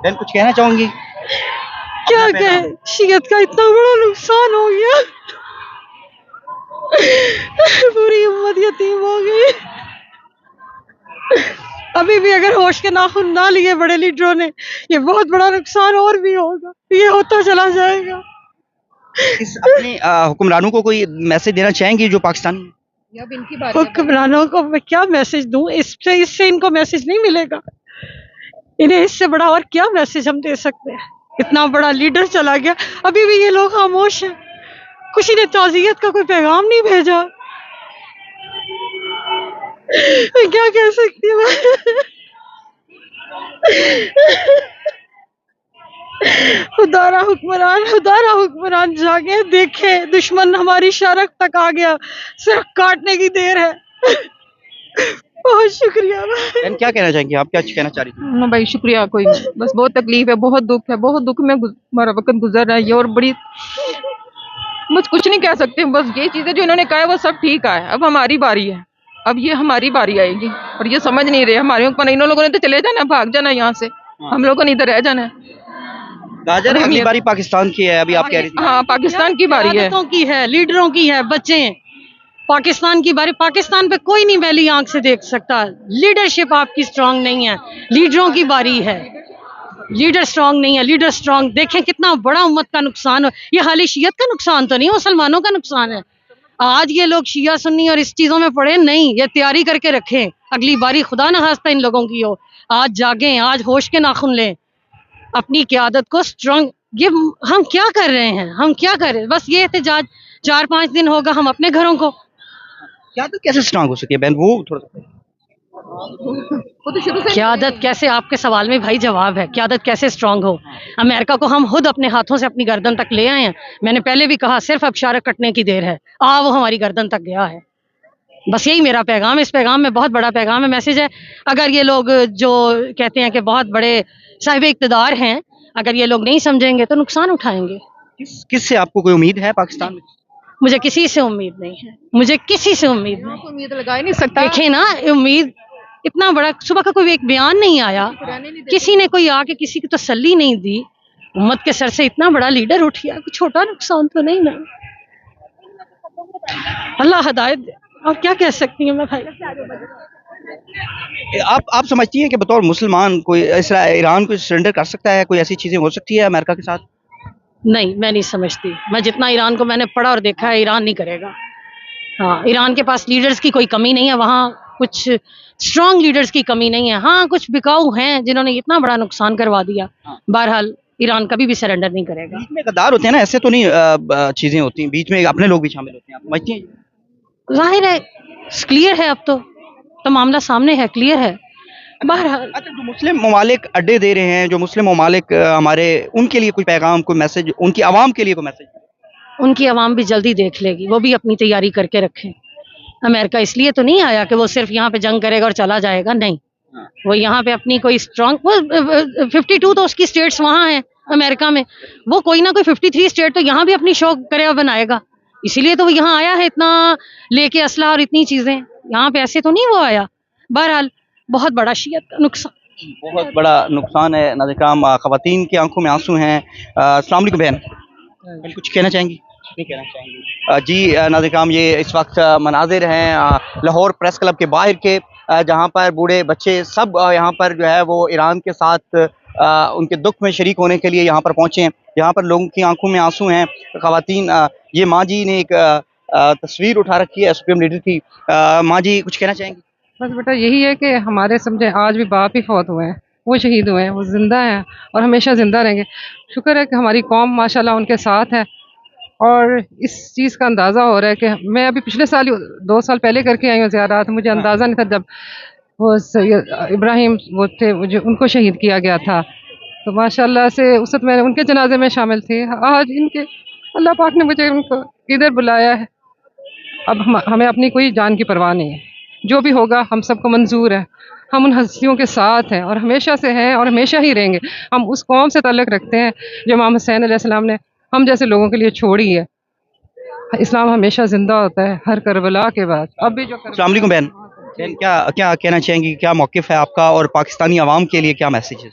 बहन कुछ कहना चाहूंगी? क्या कहे, शियत का इतना बड़ा नुकसान हो गया, पूरी उम्मत यतीम हो गई। अभी भी अगर होश के नाखून ना लिए बड़े लीडरों ने, ये बहुत बड़ा नुकसान और भी होगा, ये होता चला जाएगा। इस अपने हुक्मरानों को कोई मैसेज देना चाहेंगी जो पाकिस्तानी हैं? अब इनकी बारी है। हुक्मरानों को मैं क्या मैसेज दूं? इससे इनको मैसेज नहीं मिलेगा। इन्हें इससे बड़ा और क्या मैसेज हम दे सकते हैं? इतना बड़ा लीडर चला गया, अभी भी ये लोग खामोश हैं। किसी ने ताज़ियत का कोई पैगाम नहीं भेजा। मैं क्या कह सकती हूँ? खुदारा हुक्मरान जागे, देखे दुश्मन हमारी शरक तक आ गया, सिर्फ काटने की देर है। बहुत शुक्रिया। बहन क्या कहना चाहेंगी आप? क्या कहना चाह रही थी? ना भाई शुक्रिया, कोई नहीं, बस बहुत तकलीफ है, बहुत दुख है, बहुत दुख में हमारा वक्त गुजर रहा है ये, और बड़ी बस कुछ नहीं कह सकते। बस ये चीजें जो इन्होंने कहा है वो सब ठीक है, अब हमारी बारी है, अब ये हमारी बारी आएगी, और ये समझ नहीं रहे हमारे ऊपर। इन लोगों ने तो चले जाना, भाग जाना यहाँ से, हम लोगों ने इधर रह जाना है। गाजर अगली बारी पाकिस्तान की है, अभी आप कह रही थी। हाँ, पाकिस्तान की बारी है, की है, लीडरों की है, बच्चे पाकिस्तान की बारी। पाकिस्तान पे कोई नहीं मैली आंख से देख सकता। लीडरशिप आपकी स्ट्रांग नहीं है, लीडरों की बारी है। लीडर स्ट्रांग नहीं है, लीडर स्ट्रांग। देखें कितना बड़ा उम्मत का नुकसान हो। ये खाली शियत का नुकसान तो नहीं, मुसलमानों का नुकसान है। आज ये लोग शिया सुन्नी और इस चीजों में पड़े नहीं, ये तैयारी करके रखें, अगली बारी खुदा न खास्ता इन लोगों की हो। आज जागें, आज होश के नाखून लें, अपनी क़यादत को स्ट्रांग। ये हम क्या कर रहे हैं? हम क्या कर रहे हैं? बस ये एहतजाज 4-5 दिन होगा, हम अपने घरों को क़यादत कैसे स्ट्रांग हो सकी है बहन? वो थोड़ा वो तो शुरू से क़यादत कैसे, आपके सवाल में भाई जवाब है, क़यादत कैसे स्ट्रांग हो? अमेरिका को हम खुद अपने हाथों से अपनी गर्दन तक ले आए हैं। मैंने पहले भी कहा, सिर्फ अब शारक कटने की देर है, वो हमारी गर्दन तक गया है। बस यही मेरा पैगाम है। इस पैगाम में बहुत बड़ा पैगाम है, मैसेज है। अगर ये लोग जो कहते हैं कि बहुत बड़े साहिब इक़्तिदार हैं, अगर ये लोग नहीं समझेंगे तो नुकसान उठाएंगे। किस से आपको कोई उम्मीद है पाकिस्तान में? मुझे किसी से उम्मीद नहीं है, मुझे किसी से उम्मीद नहीं। उम्मीद लगा ही नहीं सकता। देखे ना, उम्मीद इतना बड़ा, सुबह का कोई एक बयान नहीं आया, किसी ने कोई आके किसी की तसल्ली नहीं दी। उम्मत के सर से इतना बड़ा लीडर उठ गया, कुछ छोटा नुकसान तो नहीं ना। अल्लाह हिदायत दे, और क्या कह सकती हूँ मैं भाई। आप समझती हैं कि बतौर मुसलमान कोई ईरान को सरेंडर कर सकता है? कोई ऐसी चीजें हो सकती है अमेरिका के साथ? नहीं, मैं नहीं समझती। मैं जितना ईरान को मैंने पढ़ा और देखा है, ईरान नहीं करेगा। हाँ, ईरान के पास लीडर्स की कोई कमी नहीं है, वहाँ कुछ स्ट्रॉन्ग लीडर्स की कमी नहीं है। हाँ, कुछ बिकाऊ हैं जिन्होंने इतना बड़ा नुकसान करवा दिया। बहरहाल ईरान कभी भी सरेंडर नहीं करेगा। बीच में गद्दार होते हैं ना, ऐसे तो नहीं चीजें होती हैं, बीच में अपने लोग भी शामिल होते हैं, आप समझती हैं? जाहिर है, क्लियर है, अब तो मामला सामने है, क्लियर है। बहरहाल अच्छा, जो मुस्लिम ममालिक अड्डे दे रहे हैं, जो मुस्लिम ममालिक हमारे, उनके लिए कोई पैगाम, कोई मैसेज, उनकी आवाम के लिए कोई मैसेज? उनकी आवाम भी जल्दी देख लेगी, वो भी अपनी तैयारी करके रखें। अमेरिका इसलिए तो नहीं आया कि वो सिर्फ यहाँ पे जंग करेगा और चला जाएगा, नहीं। वो यहाँ पे अपनी कोई स्ट्रॉन्ग, वो 52 तो उसकी स्टेट्स वहाँ हैं अमेरिका में, वो कोई ना कोई 53 स्टेट तो यहाँ भी अपनी शौक करे और बनाएगा। इसीलिए तो वो यहाँ आया है, इतना लेके असला और इतनी चीजें। यहाँ पे ऐसे तो नहीं वो आया। बहरहाल बहुत बड़ा शियत का नुकसान, बहुत बड़ा नुकसान है। नाज़िरान, ख़वातीन की आंखों में आंसू हैं। अस्सलाम वालेकुम बहन, कुछ कहना चाहेंगी? नहीं कहना चाहेंगी? जी नाज़िरान, ये इस वक्त मनाजिर हैं लाहौर प्रेस क्लब के बाहर के, जहाँ पर बूढ़े बच्चे सब यहाँ पर जो है वो ईरान के साथ उनके दुख में शरीक होने के लिए यहाँ पर पहुँचे हैं। यहाँ पर लोगों की आंखों में आंसू हैं। ख़वातीन, ये माँ जी ने एक तस्वीर उठा रखी है सुप्रीम लीडर की। माँ जी कुछ कहना चाहेंगी? बस बेटा यही है कि हमारे समझे आज भी बाप ही फौत हुए हैं, वो शहीद हुए हैं, वो जिंदा हैं और हमेशा जिंदा रहेंगे। शुक्र है कि हमारी कौम माशाल्लाह उनके साथ है, और इस चीज़ का अंदाज़ा हो रहा है कि मैं अभी पिछले साल 2 साल पहले करके आई हूँ ज़ियारत, मुझे अंदाज़ा नहीं था जब वो सैयद इब्राहिम वो थे, मुझे उनको शहीद किया गया था, तो माशाल्लाह से उस वक्त मैं उनके जनाजे में शामिल थी। आज इनके अल्लाह पाक ने मुझे उनको इधर बुलाया है। अब हमें अपनी कोई जान की परवाह नहीं है, जो भी होगा हम सबको मंजूर है। हम उन हस्तियों के साथ हैं और हमेशा से हैं और हमेशा ही रहेंगे। हम उस कौम से ताल्लुक़ रखते हैं जो इमाम हुसैन अलैहिस्सलाम ने हम जैसे लोगों के लिए छोड़ी है। इस्लाम हमेशा जिंदा होता है, हर करबला के बाद। अब भी जो अस्सलाम वालेकुम बहन, क्या क्या कहना चाहेंगी? क्या मौक़िफ़ है आपका और पाकिस्तानी अवाम के लिए क्या मैसेज है?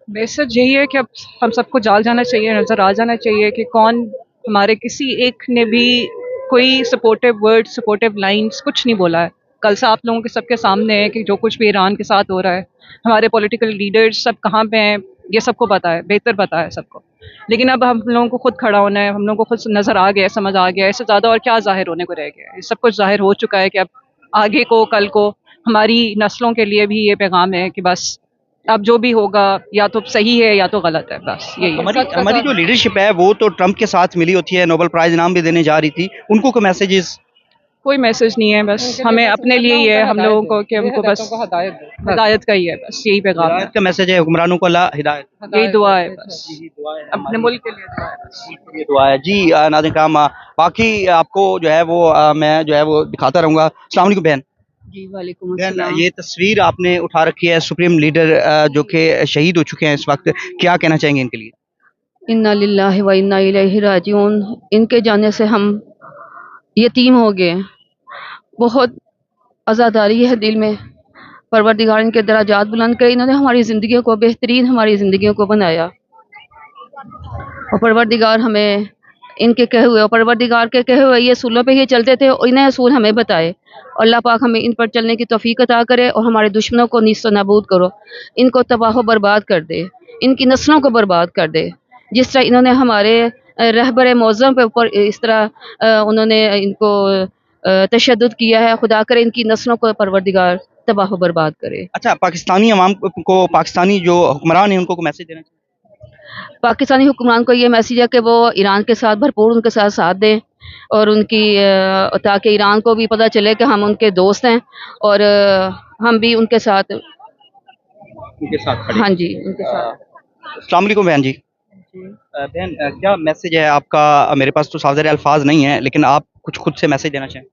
मैसेज यही है कि अब हम सबको जाल जाना चाहिए, नज़र आ जाना चाहिए कि कौन हमारे किसी एक ने भी कोई सपोर्टिव वर्ड, सपोर्टिव लाइंस कुछ नहीं बोला है। कल से आप लोगों के सबके सामने है कि जो कुछ भी ईरान के साथ हो रहा है, हमारे पॉलिटिकल लीडर्स सब कहाँ पे हैं, ये सबको पता है, बेहतर पता है सबको। लेकिन अब हम लोगों को खुद खड़ा होना है, हम लोगों को खुद नज़र आ गया, समझ आ गया, इससे ज़्यादा और क्या ज़ाहिर होने को रह गया है। सब कुछ ज़ाहिर हो चुका है कि अब आगे को, कल को हमारी नस्लों के लिए भी ये पैगाम है कि बस अब जो भी होगा या तो सही है या तो गलत है, बस यही है। हमारी जो लीडरशिप है वो तो ट्रम्प के साथ मिली होती है, नोबेल प्राइज इनाम भी देने जा रही थी, उनको कोई मैसेजेस? कोई मैसेज नहीं है, बस हमें अपने लिए ही है, हम लोगों को कि हमको बस हिदायत का ही है, बस यही पैगाम है। हिदायत का मैसेज है, हुक्मरानों को अल्लाह हिदायत, यही दुआ है, बस यही दुआ है, अपने मुल्क के लिए दुआ है, बस। ये दुआ है जी। नाज़रीन किराम, बाकी आपको जो है वो मैं जो है वो दिखाता रहूँगा। अस्सलाम वालेकुम बहन। जी वालेकुम बहन, अस्सलाम। ये तस्वीर आपने उठा रखी है सुप्रीम लीडर जो कि शहीद हो चुके हैं इस वक्त, क्या कहना चाहेंगे इनके लिए? इन्ना लिल्लाहि व इन्ना इलैहि राजिऊन। इनके जाने से हम यतीम हो गए। बहुत आज़ादारी है दिल में। परवरदिगार इनके दराजात बुलंद करे। इन्होंने हमारी ज़िंदगियों को बेहतरीन, हमारी ज़िंदगियों को बनाया, और परवरदिगार हमें इनके कहे हुए और परवरदिगार के कहे हुए ये असूलों पे ही चलते थे, और इन्हें असूल हमें बताए। अल्लाह पाक हमें इन पर चलने की तौफीक अता करे, और हमारे दुश्मनों को नीस्त नाबूद करो, इनको तबाह बर्बाद कर दे, इनकी नस्लों को बर्बाद कर दे। जिस तरह इन्होंने हमारे रहबर मौज़म पे ऊपर इस तरह उन्होंने इनको तशद्दुद किया है, खुदा करे इनकी नस्लों को परवरदिगार तबाह बर्बाद करे। अच्छा, पाकिस्तानी अवाम को, पाकिस्तानी जो हुक्मरान हैं उनको कोई मैसेज देना चाहिए? पाकिस्तानी हुक्मरान को ये मैसेज है कि वो ईरान के साथ भरपूर उनके साथ साथ दें, और उनकी ताकि ईरान को भी पता चले कि हम उनके दोस्त हैं, और हम भी उनके साथ खड़े। हाँ जी, उनके साथ। अस्सलाम वालेकुम बहन जी। बहन, क्या मैसेज है आपका? मेरे पास तो साफ अल्फाज नहीं है, लेकिन आप कुछ खुद से मैसेज देना चाहें?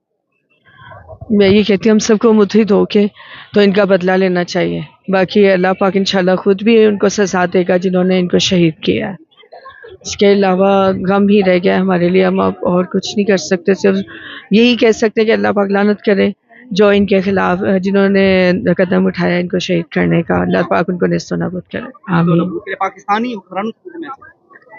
मैं ये कहती हूँ हम सबको मुत्हिद होके तो इनका बदला लेना चाहिए। बाकी अल्लाह पाक इंशाल्लाह खुद भी उनको सजा देगा जिन्होंने इनको शहीद किया है। इसके अलावा गम ही रह गया है हमारे लिए, हम अब और कुछ नहीं कर सकते। सिर्फ यही कह सकते हैं कि अल्लाह पाक लानत करे जो इनके खिलाफ, जिन्होंने कदम उठाया इनको शहीद करने का। अल्लाह पाक उनको नेस्तो नाबूद करे, आमीन। पाकिस्तानी हुक्मरानों को मैसेज?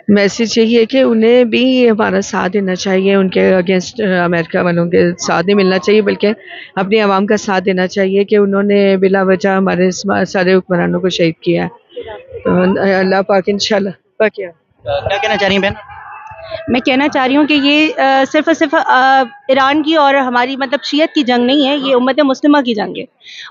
मैसेज यही है कि उन्हें भी हमारा साथ देना चाहिए, उनके अगेंस्ट अमेरिका वालों के साथ नहीं मिलना चाहिए, बल्कि अपनी आवाम का साथ देना चाहिए कि उन्होंने बिला वजह हमारे सारे हुक्मरानों को शहीद किया है। तो अल्लाह पाक इंशाल्लाह। क्या कहना चाह रही हैं बहन? मैं कहना चाह रही हूँ कि ये सिर्फ़ और सिर्फ ईरान की और हमारी मतलब शियत की जंग नहीं है, ये उम्मत मुस्लिमा की जंग है,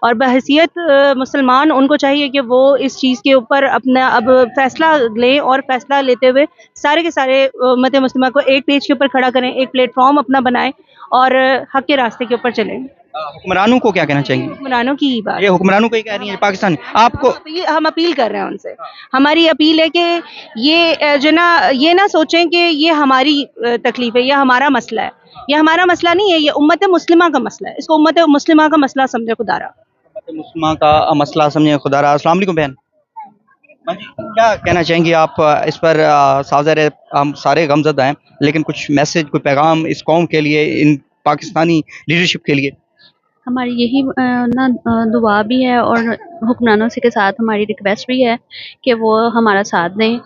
और बहैसियत मुसलमान उनको चाहिए कि वो इस चीज़ के ऊपर अपना अब फ़ैसला लें, और फ़ैसला लेते हुए सारे के सारे उम्मत मुस्लिमा को एक पेज के ऊपर खड़ा करें, एक प्लेटफॉर्म अपना बनाएं और हक़ के रास्ते के ऊपर चलें। हुक्मरानों को क्या कहना चाहेंगे? हुक्मरानों की ही बात, ये हुक्मरानों को ही कह रही हैं पाकिस्तान आपको? हम अपील कर रहे हैं उनसे। हमारी अपील है कि ये जो ना, ये ना सोचें कि ये हमारी तकलीफ है, ये हमारा मसला है। ये हमारा मसला नहीं है, ये उम्मत मुस्लिमा का मसला है। इसको उम्मत मुस्लिमा का मसला समझे खुदारा। उम्मत मुस्लिमा का मसला समझे खुदारा। अस्सलाम वालेकुम बहन, क्या कहना चाहेंगी आप इस पर? साज़र है, हम सारे गमज़दा हैं, लेकिन कुछ मैसेज, कोई पैगाम इस कौम के लिए, इन पाकिस्तानी लीडरशिप के लिए? हमारी यही दुआ भी है, और हुक्मरानों से के साथ हमारी रिक्वेस्ट भी है कि वो हमारा साथ दें।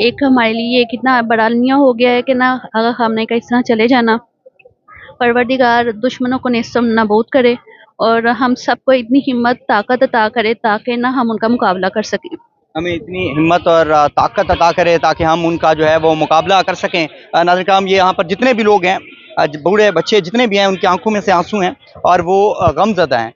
एक हमारे लिए कितना बड़ा अलमिया हो गया है कि ना, अगर हमने का इस तरह चले जाना, परवरदिगार दुश्मनों को नेस्त नाबूद करे, और हम सबको इतनी हिम्मत ताकत अता करे ताकि ना हम उनका मुकाबला कर सकें। हमें इतनी हिम्मत और ताकत अता करे ताकि हम उनका जो है वो मुकाबला कर सकें। नाज़रीन किराम, ये यहाँ पर जितने भी लोग हैं, बूढ़े बच्चे जितने भी हैं, उनकी आंखों में से आंसू हैं और वो गमज़दा हैं।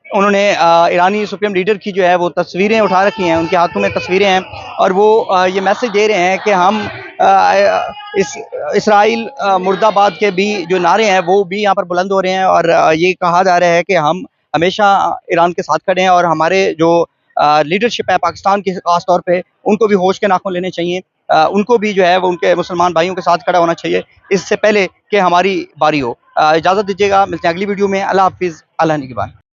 उन्होंने ईरानी सुप्रीम लीडर की जो है वो तस्वीरें उठा रखी हैं, उनके हाथों में तस्वीरें हैं, और वो ये मैसेज दे रहे हैं कि हम इसराइल मुर्दाबाद के भी जो नारे हैं वो भी यहाँ पर बुलंद हो रहे हैं, और ये कहा जा रहा है कि हम हमेशा ईरान के साथ खड़े हैं, और हमारे जो लीडरशिप है पाकिस्तान की खास तौर पे, उनको भी होश के नाखून लेने चाहिए। उनको भी जो है वो उनके मुसलमान भाइयों के साथ खड़ा होना चाहिए इससे पहले कि हमारी बारी हो। इजाज़त दीजिएगा, मिलते हैं अगली वीडियो में। अल्लाह हाफिज़, अल्लाह निगहबान।